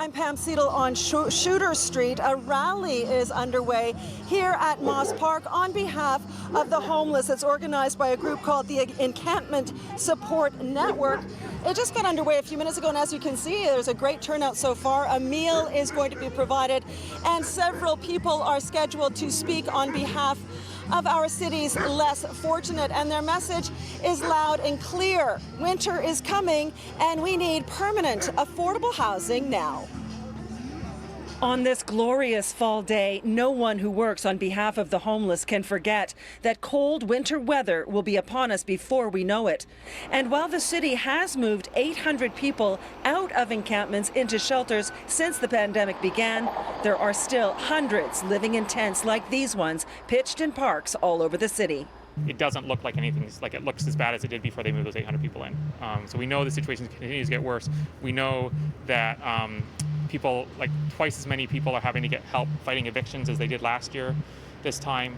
I'm Pam Seatle on Shooter Street. A rally is underway here at Moss Park on behalf of the homeless. It's organized by a group called the Encampment Support Network. It just got underway a few minutes ago, and as you can see, there's a great turnout so far. A meal is going to be provided, and several people are scheduled to speak on behalf of our city's less fortunate, and their message is loud and clear. Winter is coming, and we need permanent, affordable housing now. On this glorious fall day, no one who works on behalf of the homeless can forget that cold winter weather will be upon us before we know it. And while the city has moved 800 people out of encampments into shelters since the pandemic began, there are still hundreds living in tents like these ones pitched in parks all over the city. It doesn't look like anything's like it looks as bad as it did before they moved those 800 people in. So we know the situation continues to get worse. We know that people, like twice as many people, are having to get help fighting evictions as they did last year this time.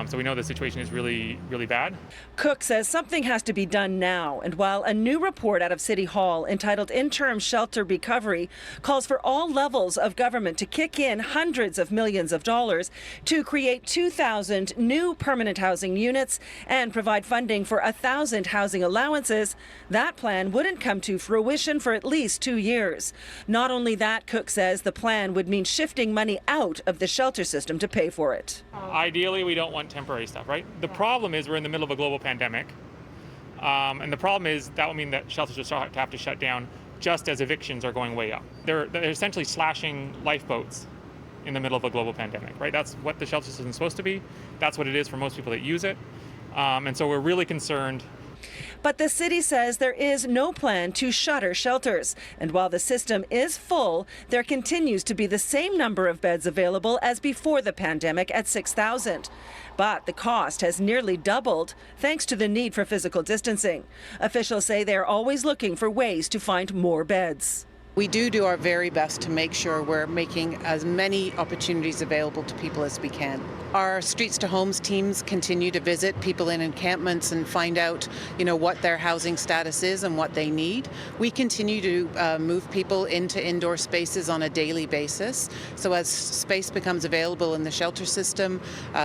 So we know the situation is really, really bad. Cook says something has to be done now. And while a new report out of City Hall entitled Interim Shelter Recovery calls for all levels of government to kick in hundreds of millions of dollars to create 2,000 new permanent housing units and provide funding for 1,000 housing allowances, that plan wouldn't come to fruition for at least 2 years. Not only that, Cook says the plan would mean shifting money out of the shelter system to pay for it. Ideally, we don't want temporary stuff, right? The problem is we're in the middle of a global pandemic. And the problem is that will mean that shelters will have to shut down just as evictions are going way up. They're essentially slashing lifeboats in the middle of a global pandemic, right? That's what the shelter system is supposed to be. That's what it is for most people that use it. And so we're really concerned. But the city says there is no plan to shutter shelters. And while the system is full, there continues to be the same number of beds available as before the pandemic at 6,000. But the cost has nearly doubled thanks to the need for physical distancing. Officials say they're always looking for ways to find more beds. We do our very best to make sure we're making as many opportunities available to people as we can. Our Streets to Homes teams continue to visit people in encampments and find out, what their housing status is and what they need. We continue to move people into indoor spaces on a daily basis. So as space becomes available in the shelter system,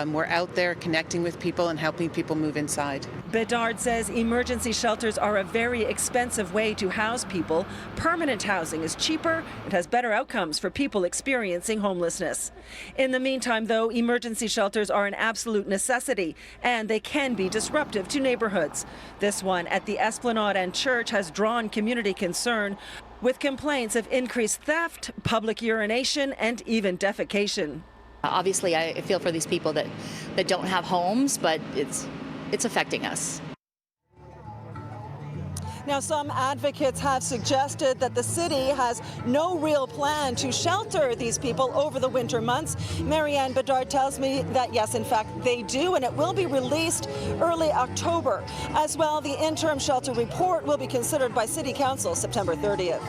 we're out there connecting with people and helping people move inside. Bedard says emergency shelters are a very expensive way to house people. Permanent housing is cheaper and has better outcomes for people experiencing homelessness. In the meantime, though, emergency shelters are an absolute necessity, and they can be disruptive to neighborhoods. This one at the Esplanade and Church has drawn community concern, with complaints of increased theft, public urination, and even defecation. Obviously, I feel for these people that don't have homes, but it's affecting us. Now, some advocates have suggested that the city has no real plan to shelter these people over the winter months. Marianne Bedard tells me that, yes, in fact, they do, and it will be released early October. As well, the interim shelter report will be considered by City Council September 30th.